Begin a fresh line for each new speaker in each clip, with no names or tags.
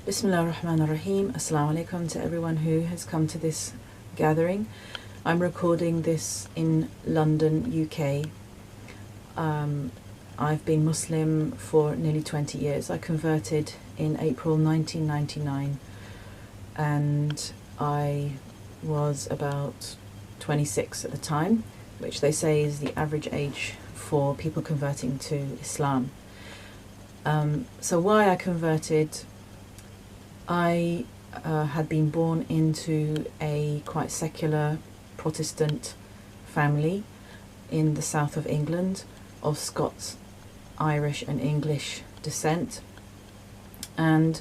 Bismillah ar-Rahman ar-Rahim. Assalamu alaikum to everyone who has come to this gathering. I'm recording this in London, UK. I've been Muslim for nearly 20 years. I converted in April 1999 and I was about 26 at the time, which they say is the average age for people converting to Islam. So why I converted: I had been born into a quite secular Protestant family in the south of England of Scots, Irish and English descent, and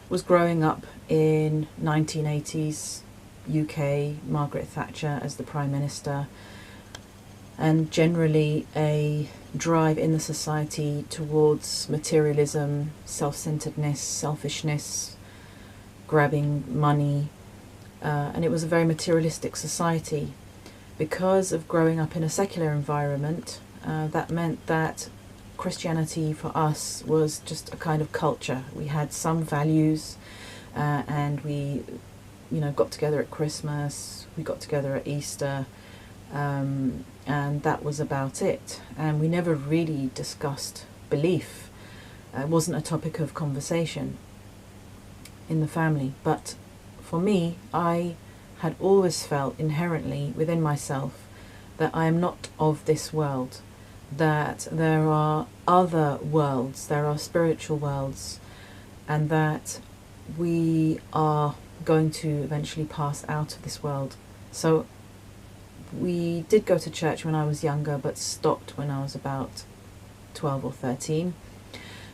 was growing up in 1980s UK, Margaret Thatcher as the Prime Minister, and generally a drive in the society towards materialism, self-centeredness, selfishness, grabbing money, and it was a very materialistic society. Because of growing up in a secular environment, that meant that Christianity for us was just a kind of culture. We had some values, and we, got together at Christmas, we got together at Easter, and that was about it. And we never really discussed belief. It wasn't a topic of conversation in the family. But for me, I had always felt inherently within myself that I am not of this world, that there are other worlds, there are spiritual worlds, and that we are going to eventually pass out of this world. So we did go to church when I was younger, but stopped when I was about 12 or 13.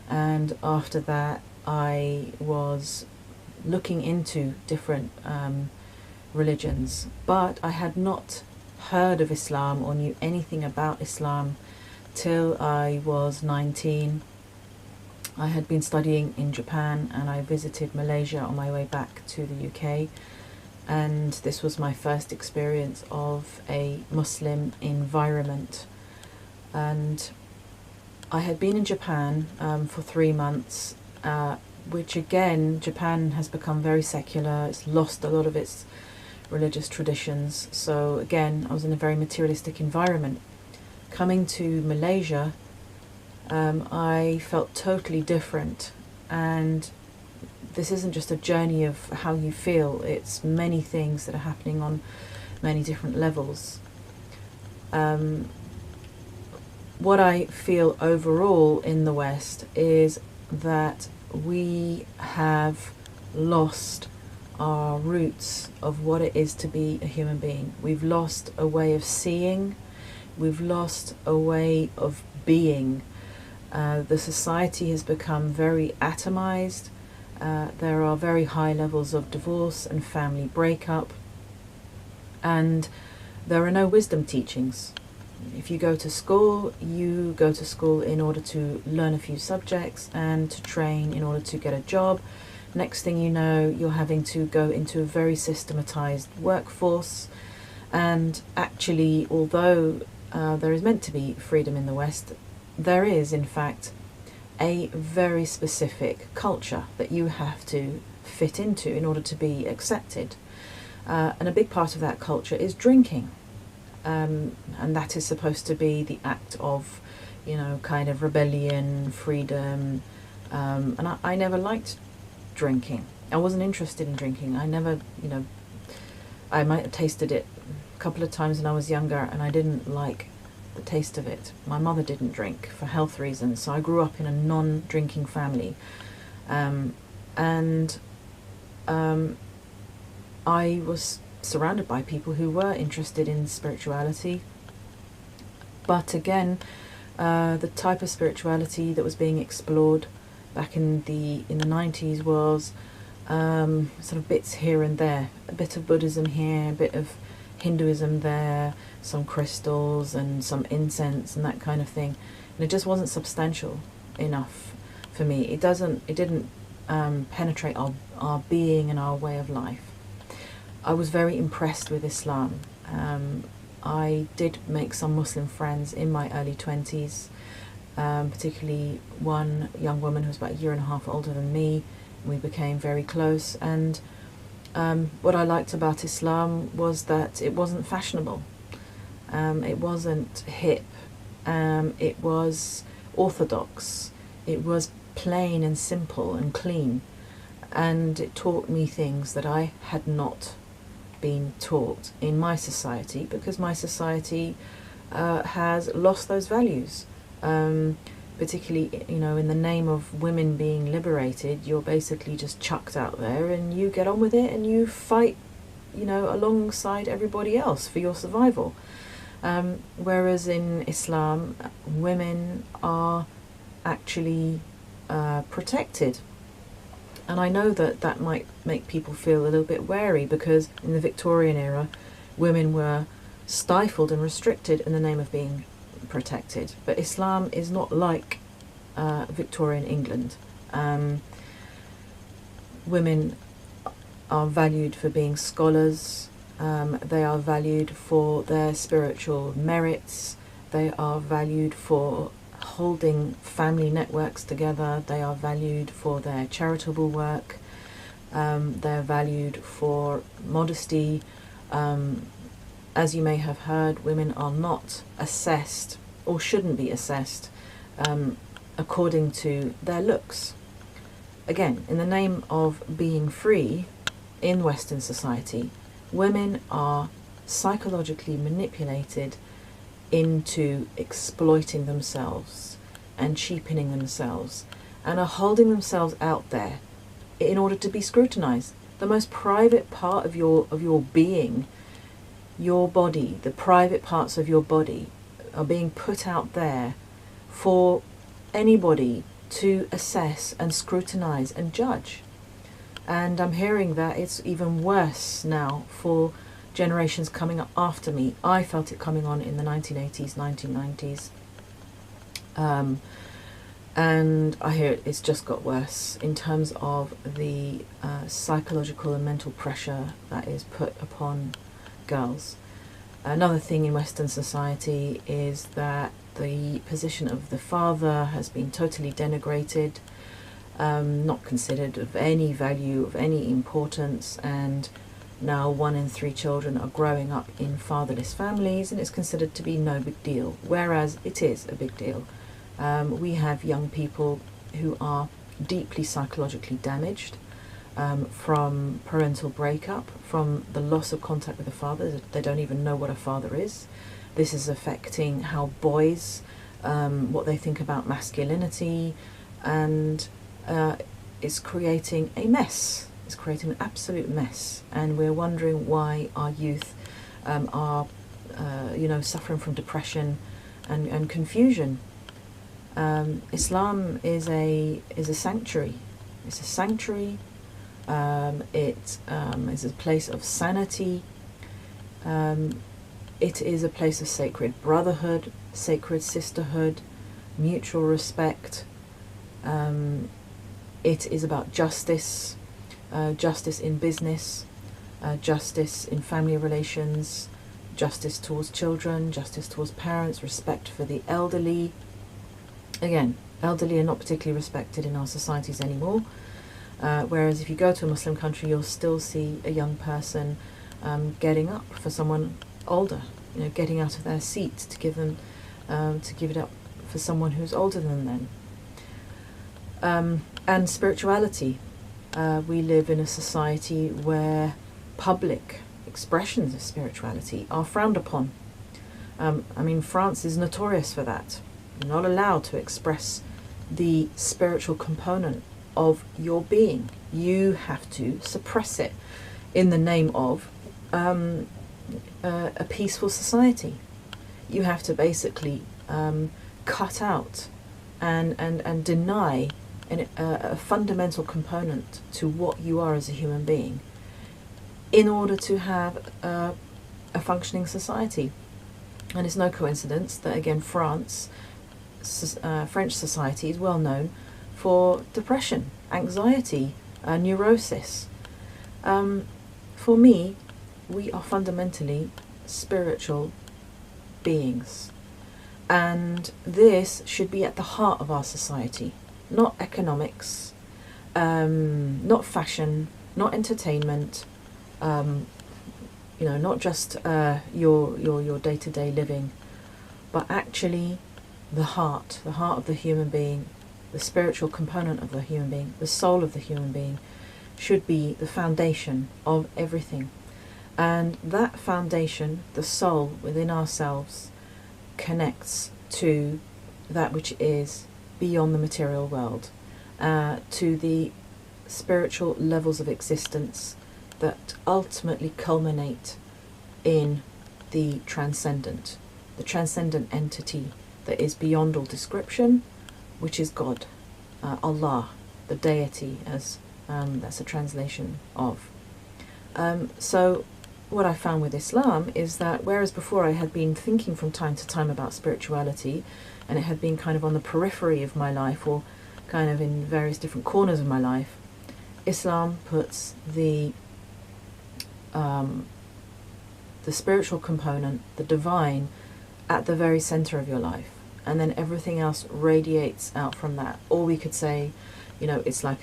And after that, I was looking into different religions, but I had not heard of Islam or knew anything about Islam till I was 19. I had been studying in Japan and I visited Malaysia on my way back to the UK, and this was my first experience of a Muslim environment. And I had been in Japan for 3 months, which again, Japan has become very secular. It's lost a lot of its religious traditions. So again, I was in a very materialistic environment. Coming to Malaysia, I felt totally different. And this isn't just a journey of how you feel, it's many things that are happening on many different levels. What I feel overall in the West is that we have lost our roots of what it is to be a human being. We've lost a way of seeing, we've lost a way of being. The society has become very atomized. There are very high levels of divorce and family breakup, and there are no wisdom teachings. If you go to school, you go to school in order to learn a few subjects and to train in order to get a job. Next thing you know, you're having to go into a very systematized workforce. And actually, although there is meant to be freedom in the West, there is in fact a very specific culture that you have to fit into in order to be accepted. And a big part of that culture is drinking. And that is supposed to be the act of, kind of rebellion, freedom. And I never liked drinking. I wasn't interested in drinking. I never, I might have tasted it a couple of times when I was younger and I didn't like the taste of it. My mother didn't drink for health reasons, so I grew up in a non-drinking family. I was surrounded by people who were interested in spirituality, but again, the type of spirituality that was being explored back in the 90s was sort of bits here and there, a bit of Buddhism here, a bit of Hinduism there, some crystals and some incense and that kind of thing, and it just wasn't substantial enough for me. It didn't penetrate our being and our way of life. I was very impressed with Islam. I did make some Muslim friends in my early 20s, particularly one young woman who was about a year and a half older than me, We became very close, and what I liked about Islam was that it wasn't fashionable. It wasn't hip. It was orthodox. It was plain and simple and clean. And it taught me things that I had not been taught in my society, because my society has lost those values. Particularly, in the name of women being liberated, you're basically just chucked out there and you get on with it and you fight, alongside everybody else for your survival. Whereas in Islam, women are actually protected. And I know that might make people feel a little bit wary, because in the Victorian era, women were stifled and restricted in the name of being protected. But Islam is not like Victorian England. Women are valued for being scholars. They are valued for their spiritual merits. They are valued for holding family networks together. They are valued for their charitable work. They're valued for modesty. As you may have heard, women are not assessed, or shouldn't be assessed, according to their looks. Again, in the name of being free in Western society, women are psychologically manipulated into exploiting themselves and cheapening themselves, and are holding themselves out there in order to be scrutinized. The most private part of your being, your body, the private parts of your body, are being put out there for anybody to assess and scrutinize and judge. And I'm hearing that it's even worse now for generations coming up after me. I felt it coming on in the 1980s, 1990s. And I hear it's just got worse in terms of the psychological and mental pressure that is put upon girls. Another thing in Western society is that the position of the father has been totally denigrated, not considered of any value, of any importance, and now 1 in 3 children are growing up in fatherless families, and it's considered to be no big deal, whereas it is a big deal. We have young people who are deeply psychologically damaged from parental breakup, from the loss of contact with the father. They don't even know what a father is. This is affecting how boys, what they think about masculinity, and it's creating a mess. It's creating an absolute mess, and we're wondering why our youth are, suffering from depression and confusion. Islam is a sanctuary. It's a sanctuary. It is a place of sanity. It is a place of sacred brotherhood, sacred sisterhood, mutual respect. It is about justice, justice in business, justice in family relations, justice towards children, justice towards parents, respect for the elderly. Again, elderly are not particularly respected in our societies anymore. Whereas if you go to a Muslim country, you'll still see a young person getting up for someone older, getting out of their seat to give it up for someone who's older than them. And spirituality. We live in a society where public expressions of spirituality are frowned upon. France is notorious for that. You're not allowed to express the spiritual component of your being. You have to suppress it in the name of a peaceful society. You have to basically cut out and deny a fundamental component to what you are as a human being in order to have a functioning society. And it's no coincidence that, again, French society is well known for depression, anxiety, neurosis. For me, we are fundamentally spiritual beings, and this should be at the heart of our society, not economics, not fashion, not entertainment, not just your day-to-day living, but actually the heart of the human being, the spiritual component of the human being, the soul of the human being, should be the foundation of everything. And that foundation, the soul within ourselves, connects to that which is beyond the material world, to the spiritual levels of existence that ultimately culminate in the transcendent entity that is beyond all description, which is God, Allah, the deity, as that's a translation of. So what I found with Islam is that whereas before I had been thinking from time to time about spirituality, and it had been kind of on the periphery of my life, or kind of in various different corners of my life, Islam puts the spiritual component, the divine, at the very center of your life, and then everything else radiates out from that. Or we could say, it's like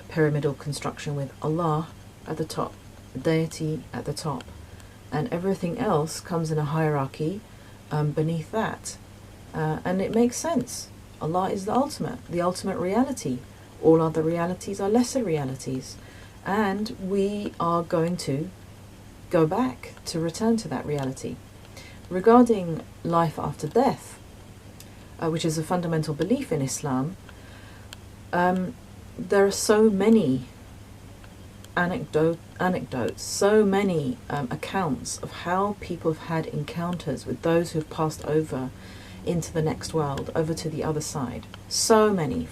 pyramidal construction with Allah at the top, the deity at the top, and everything else comes in a hierarchy beneath that. And it makes sense. Allah is the ultimate reality. All other realities are lesser realities. And we are going to go back to return to that reality. Regarding life after death, which is a fundamental belief in Islam, there are so many anecdotes, so many accounts of how people have had encounters with those who have passed over into the next world, over to the other side. So many,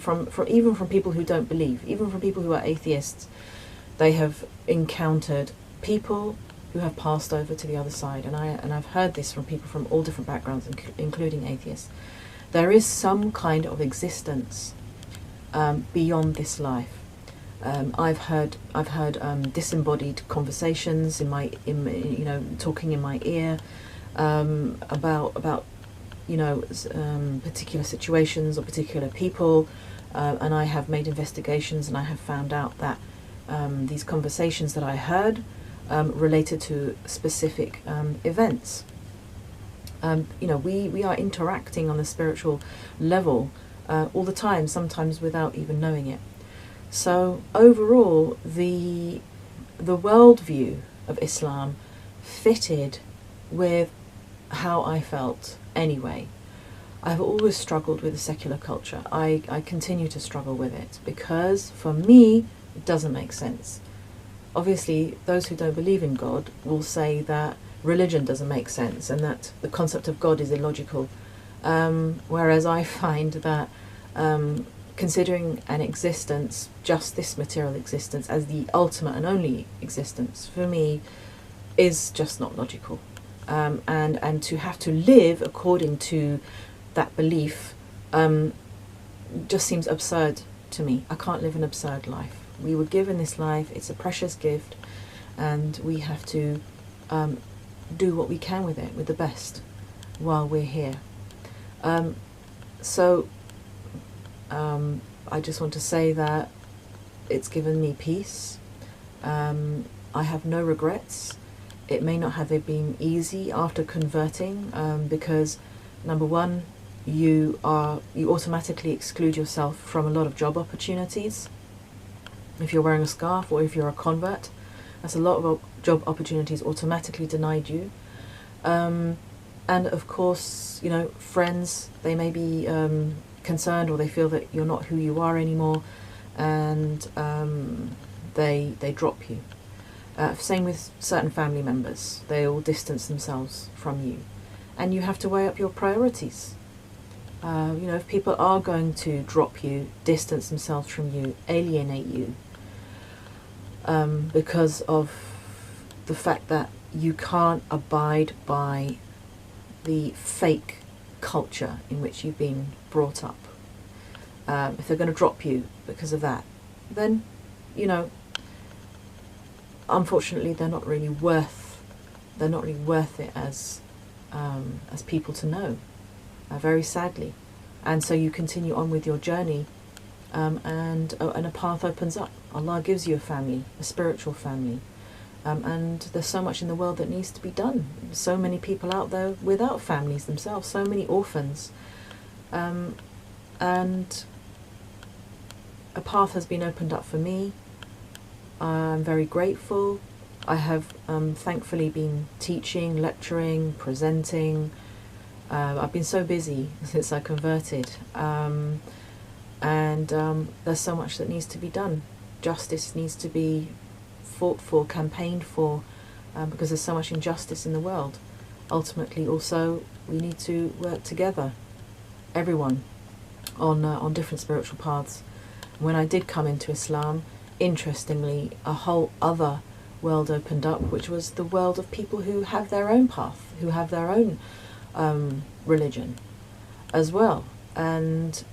even from people who don't believe, even from people who are atheists. They have encountered people who have passed over to the other side, and I've heard this from people from all different backgrounds, including atheists. There is some kind of existence beyond this life. I've heard disembodied conversations talking in my ear about particular situations or particular people, and I have made investigations, and I have found out that these conversations that I heard related to specific events. We are interacting on the spiritual level all the time, sometimes without even knowing it. So overall, the worldview of Islam fitted with how I felt anyway. I've always struggled with the secular culture. I continue to struggle with it because, for me, it doesn't make sense. Obviously, those who don't believe in God will say that religion doesn't make sense and that the concept of God is illogical. Whereas I find that considering an existence, just this material existence, as the ultimate and only existence, for me, is just not logical. And to have to live according to that belief just seems absurd to me. I can't live an absurd life. We were given this life, it's a precious gift, and we have to do what we can with it, with the best, while we're here. I just want to say that it's given me peace. I have no regrets. It may not have been easy after converting, because number one, you automatically exclude yourself from a lot of job opportunities. If you're wearing a scarf or if you're a convert, that's a lot of job opportunities automatically denied you. And of course, friends, they may be concerned, or they feel that you're not who you are anymore, and they drop you. Same with certain family members. They all distance themselves from you. And you have to weigh up your priorities. If people are going to drop you, distance themselves from you, alienate you, because of the fact that you can't abide by the fake culture in which you've been brought up. If they're going to drop you because of that, then, unfortunately, they're not really worth it as people to know, very sadly. And so you continue on with your journey and a path opens up. Allah gives you a family, a spiritual family. And there's so much in the world that needs to be done. So many people out there without families themselves, so many orphans. And a path has been opened up for me. I'm very grateful. I have thankfully been teaching, lecturing, presenting. I've been so busy since I converted. And there's so much that needs to be done. Justice needs to be fought for, campaigned for, because there's so much injustice in the world. Ultimately, also, we need to work together, everyone, on different spiritual paths. When I did come into Islam, interestingly, a whole other world opened up, which was the world of people who have their own path, who have their own religion as well. And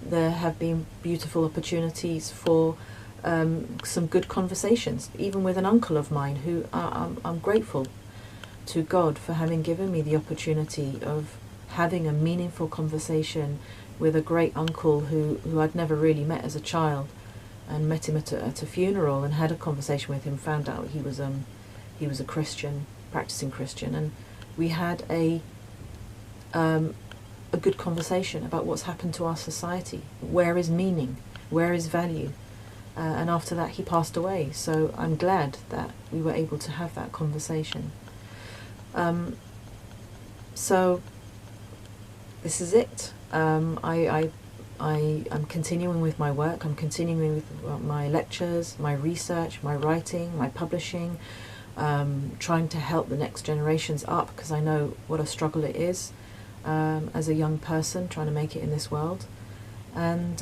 there have been beautiful opportunities for some good conversations, even with an uncle of mine who I'm grateful to God for having given me the opportunity of having a meaningful conversation with a great uncle who I'd never really met as a child, and met him at a funeral and had a conversation with him, found out he was a Christian, practicing Christian, and we had a good conversation about what's happened to our society, where is meaning, where is value, and after that he passed away. So I'm glad that we were able to have that conversation. So this is it. I'm continuing with my work. I'm continuing with my lectures, my research, my writing, my publishing, trying to help the next generations up, because I know what a struggle it is as a young person trying to make it in this world. And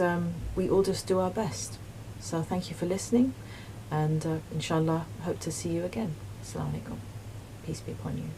we all just do our best. So thank you for listening, and inshallah, hope to see you again. Assalamu alaikum. Peace be upon you.